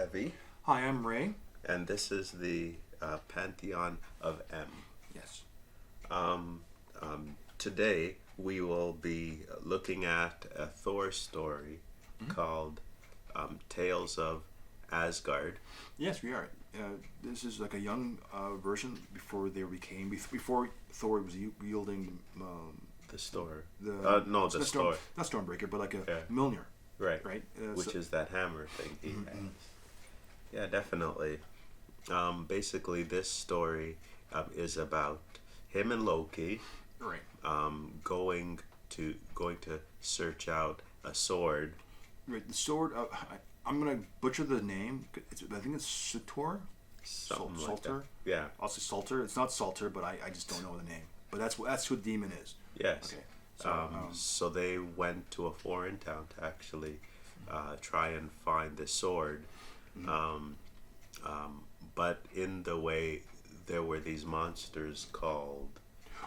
Evie, Hi, I'm Ray. and this is the Pantheon of M. Yes. Today we will be looking at a Thor story called Tales of Asgard. Yes, we are. This is like a young version before they became before Thor was wielding The store. the No, the store. not Stormbreaker, but like a Yeah. Mjolnir, Right. right? Which is that hammer thing he has. Yeah, definitely. Basically, this story is about him and Loki right. going to search out a sword. Right. The sword. I'm gonna butcher the name. I think it's Sutor. Something like Salter. that. Yeah. I'll say Salter. It's not Salter, but I just don't know the name. But that's who the demon is. Yes. Okay. So they went to a foreign town to actually try and find the sword. But in the way, there were these monsters called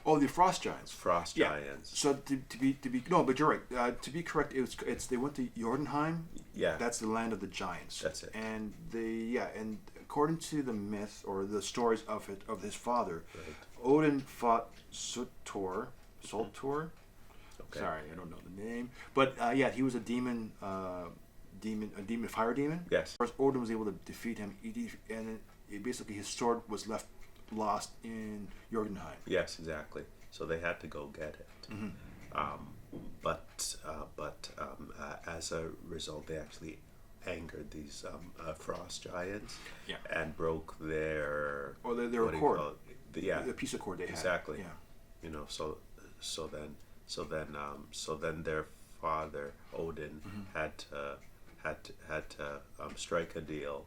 Oh, the Frost Giants. frost Yeah. giants. So to be no, but you're right. To be correct, it's they went to Jotunheim. Yeah. That's the land of the giants. That's it. And and according to the myth or the stories of his father, Right. Odin fought Surtur. Surtur. Okay. Sorry, I don't know the name. But he was a demon. Fire demon. Yes. Of course, Odin was able to defeat him, and basically his sword was lost in Jotunheim. Yes, exactly. So they had to go get it. But as a result, they actually angered these frost giants. Yeah. And broke their Or their what do you cord. call it? Yeah. The piece of cord they had. Exactly. Yeah. You know, so then their father Odin had to strike a deal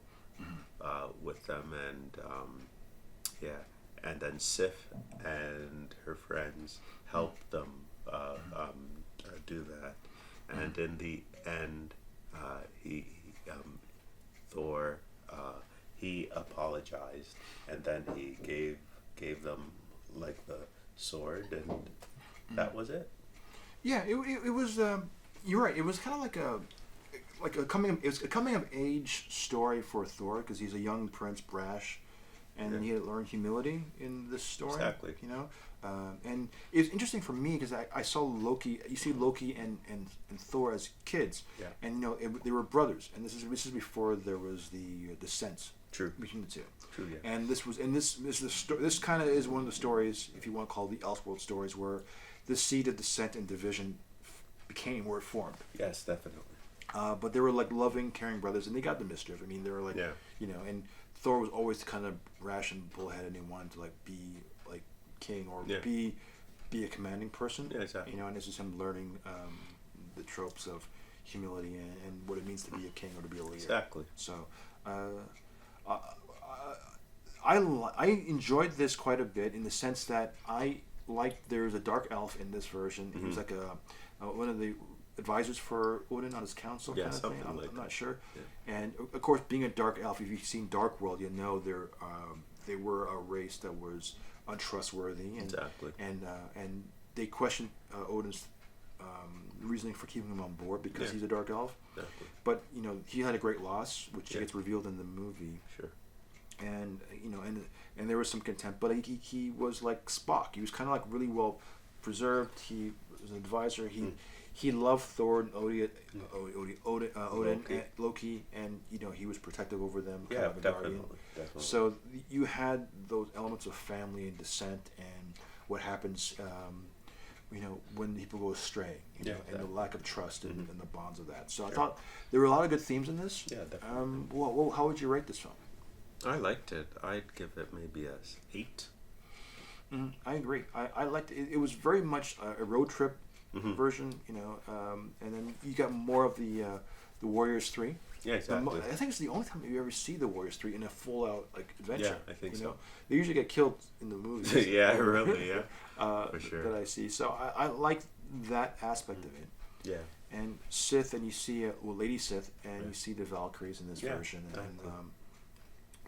with them, and then Sif and her friends helped them do that, and in the end, Thor he apologized, and then he gave them like the sword, and that was it. Yeah, it was. You're right. It was kind of like a coming of age story for Thor because he's a young prince, brash, and then he had to learn humility in this story. Exactly. You know, and it's interesting for me because I saw Loki. You see Loki and Thor as kids, Yeah. and they were brothers. And this is before there was the sense. True. Between the two. True. Yeah. And this kind of is one of the stories, if you want to call it the Elseworld stories, where the seed of dissent and division became where it formed. Yes, definitely. But they were like loving, caring brothers, and they got the mischief. I mean, they were like, Yeah. and Thor was always kind of rash and bullheaded, and he wanted to be like king or Yeah. be a commanding person. Yeah, exactly. And this is him learning the tropes of humility and what it means to be a king or to be a leader. Exactly. So, I enjoyed this quite a bit in the sense that I liked there's a dark elf in this version. He was like one of the advisors for Odin on his council. Yeah, kind of something thing. like I'm that. not sure. Yeah. And of course, being a dark elf, if you've seen Dark World, you know they were a race that was untrustworthy. And, Exactly. And they questioned Odin's reasoning for keeping him on board because he's a dark elf. Exactly. But he had a great loss, which Yeah. gets revealed in the movie, Sure. and and there was some contempt. But he was like Spock. He was kind of like really well preserved. He was an advisor. He loved Thor and Odin, Loki, and he was protective over them. Kind Yeah, of a definitely. guardian. Definitely. So you had those elements of family and descent, and what happens. When people go astray, Yeah, and the exactly. lack of trust and the bonds of that. So I Sure. thought there were a lot of good themes in this. Yeah, definitely. Well, how would you rate this film? I liked it. I'd give it maybe a 8. I agree. I liked it. It was very much a road trip version, and then you got more of the Warriors 3. Yeah, exactly. I think it's the only time you ever see the Warriors 3 in a full out adventure. Yeah, I think so. They usually get killed in the movies. Yeah, really, yeah. For sure. That I see. So I like that aspect of it. Yeah. And Sith, and you see Lady Sith, and you see the Valkyries in this version, and definitely.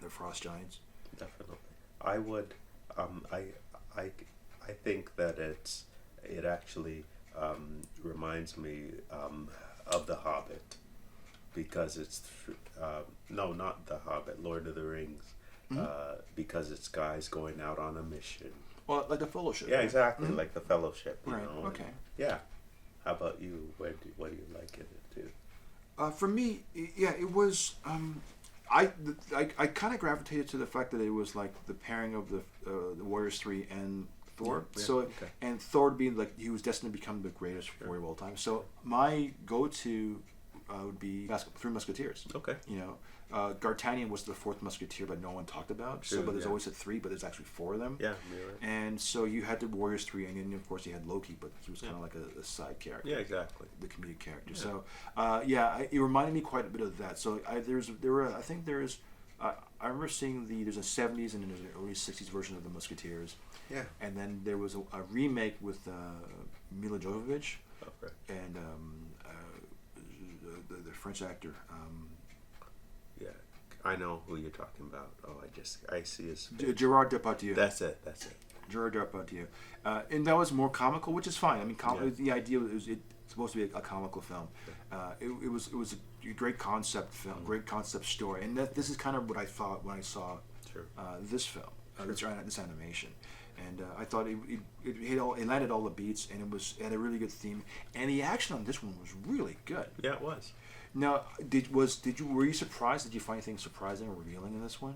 the Frost Giants. Definitely. I would I think that it actually reminds me of The Hobbit, because it's no, not The Hobbit, Lord of the Rings, because it's guys going out on a mission. Well, like the Fellowship. Yeah, exactly, like the Fellowship. You Right. know? Okay. And, yeah. How about you? What do you like in it too? For me, yeah, it was. I kind of gravitated to the fact that it was like the pairing of the Warriors 3 and Thor. Yeah, so okay. And Thor being like he was destined to become the greatest warrior of all time. So my go-to would be Three Musketeers. Okay. You know, D'Artagnan was the fourth musketeer, but no one talked about. True, But there's yeah. always a three, but there's actually four of them. Yeah, you're right. And so you had the Warriors 3, and then of course you had Loki, but he was kind of like a side character. Yeah, exactly. The comedic character. Yeah. So, it reminded me quite a bit of that. So I think there's. I remember seeing there's a 70s and then there's an early 60s version of the Musketeers. Yeah. And then there was a remake with Mila Jovovich Okay. and the French actor. Yeah, I know who you're talking about. Oh, I see his. Gerard Depardieu. That's it. Gerard Depardieu. And that was more comical, which is fine. I mean, the idea was it's supposed to be a comical film. It was a great concept film, great concept story, and this is kind of what I thought when I saw this film, this animation. And I thought it landed all the beats, and it had a really good theme, and the action on this one was really good. Yeah, it was. Now, were you surprised? Did you find anything surprising or revealing in this one?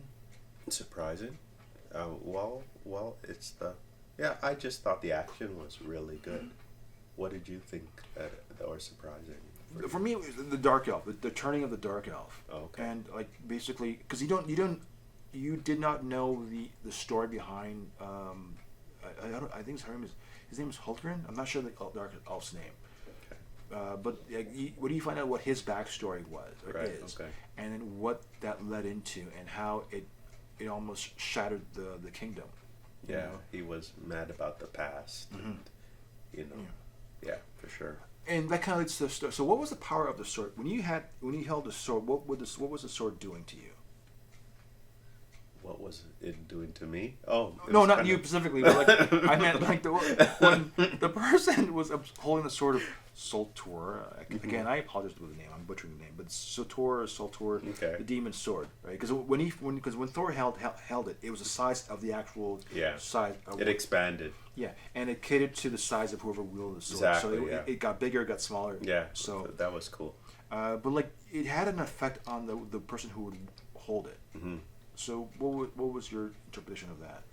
Surprising. Well, it's I just thought the action was really good. What did you think that was surprising? For me, it was the Dark Elf, the turning of the Dark Elf. Oh, okay. And like basically, because you did not know the story behind. I think his name is Hultgren. I'm not sure the Dark Elf's name. Okay. But what do you find out what his backstory was or Right, is, okay. and then what that led into, and how it almost shattered the kingdom. Yeah, You know? he was mad about the past. And, yeah, for sure. And that kind of leads to the story. So, what was the power of the sword when you held the sword? What was the sword doing to you? What was it doing to me? Oh, No, not you specifically. But like, I meant like when the person was holding the sword of Soltor. Again, I apologize for the name. I'm butchering the name, but Soltor, Okay. the demon sword, right? Because when Thor held it, it was the size of the actual size. It expanded. Yeah, and it catered to the size of whoever wielded the sword. Exactly, So it got bigger, it got smaller. Yeah. So that was cool. but like it had an effect on the person who would hold it. Mm-hmm. So what was your interpretation of that?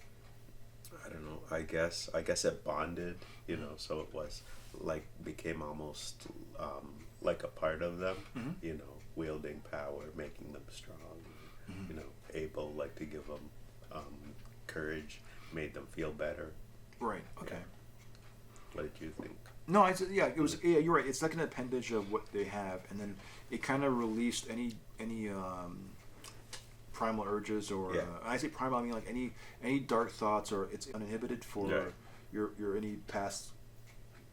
I don't know. I guess it bonded. So it was became almost like a part of them. Mm-hmm. Wielding power, making them strong. Mm-hmm. Able to give them courage, made them feel better. Right. Okay. Yeah. What did you think? No, it was. Yeah, you're right. It's like an appendage of what they have, and then it kind of released any primal urges, or I say primal, I mean like any dark thoughts, or it's uninhibited for your any past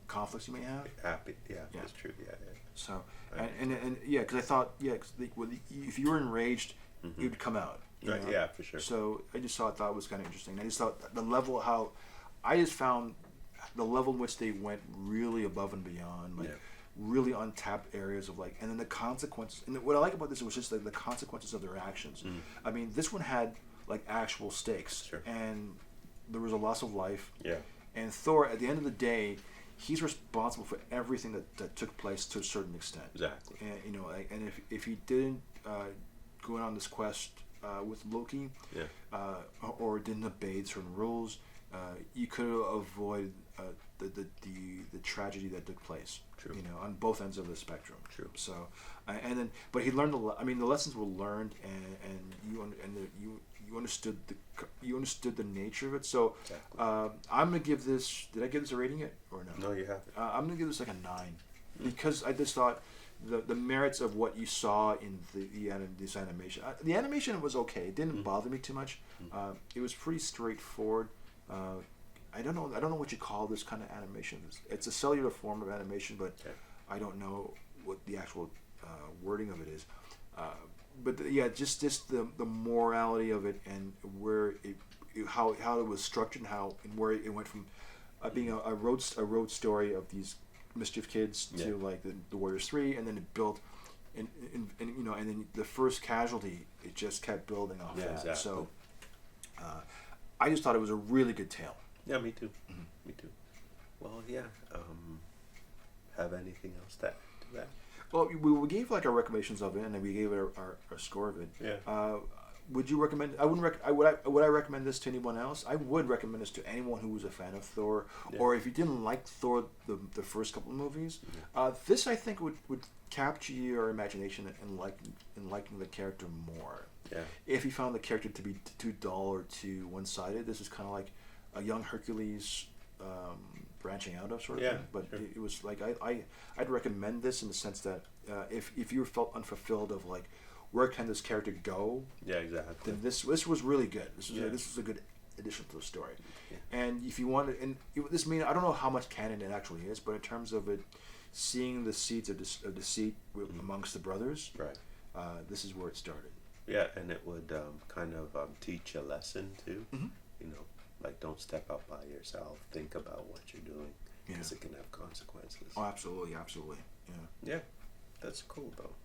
conflicts you may have. Happy, that's true. Yeah. So and because I thought if you were enraged, it would come out. Right. know? Yeah, for sure. So I just thought it was kind of interesting. I just thought the level I just found the level in which they went really above and beyond, really untapped areas of and then the consequences. And what I like about this was just the consequences of their actions. I mean, this one had actual stakes, and there was a loss of life. Yeah. And Thor, at the end of the day, he's responsible for everything that took place to a certain extent. Exactly. And and if he didn't go on this quest with Loki, or didn't obey certain rules, you could avoid the tragedy that took place. True. On both ends of the spectrum. True. So, but he learned I mean, the lessons were learned, and you understood the nature of it. So, exactly. I'm gonna give this. Did I give this a rating yet or no? No, you haven't. I'm gonna give this a 9, because I just thought the merits of what you saw in this animation. The animation was okay. It didn't bother me too much. It was pretty straightforward. I don't know what you call this kind of animation. It's a cellular form of animation, but I don't know what the actual wording of it is. But just the morality of it, and where how it was structured, and where it went from being a road story of these mischief kids to the Warriors 3, and then it built and you know, and then the first casualty, it just kept building off that. Exactly. So, I just thought it was a really good tale. Yeah, me too. Me too. Well, yeah. Have anything else to add to that? Well, we gave like our recommendations of it, and then we gave it our score of it. Yeah. Would you recommend? I wouldn't. Would I recommend this to anyone else? I would recommend this to anyone who was a fan of Thor, or if you didn't like Thor the first couple of movies. This I think would capture your imagination and liking the character more. Yeah. If you found the character to be too dull or too one-sided, this is kind of like a young Hercules branching out of sort of thing. But sure. it was like I'd recommend this in the sense that if you felt unfulfilled of like where can this character go? Yeah, exactly. Then this was really good. This was a good addition to the story. Yeah. And if you wanted, this mean I don't know how much canon it actually is, but in terms of it, seeing the seeds of deceit amongst the brothers, Right. This is where it started. Yeah, and it would kind of teach a lesson too. Mm-hmm. You know, like don't step out by yourself. Think about what you're doing because it can have consequences. Oh, absolutely. Yeah. Yeah, that's cool though.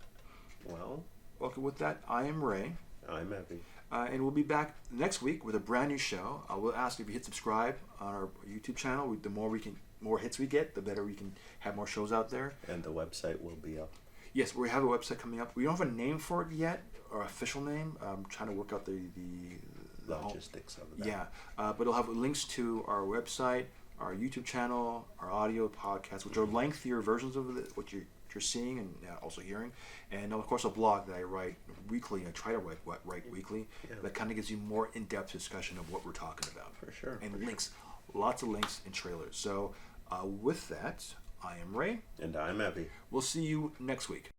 Well, Okay, with that, I am Ray. I'm Evie. And we'll be back next week with a brand new show. We'll ask if you hit subscribe on our YouTube channel. The more hits we get, the better we can have more shows out there. And the website will be up. Yes, we have a website coming up. We don't have a name for it yet, or official name. I'm trying to work out the Logistics of that. Yeah, but it'll have links to our website, our YouTube channel, our audio podcasts, which are lengthier versions of what you're seeing and also hearing, and of course a blog that I write weekly. I try to write weekly. That kind of gives you more in-depth discussion of what we're talking about. For sure. And links, lots of links and trailers. So with that, I am Ray. And I'm Evie. We'll see you next week.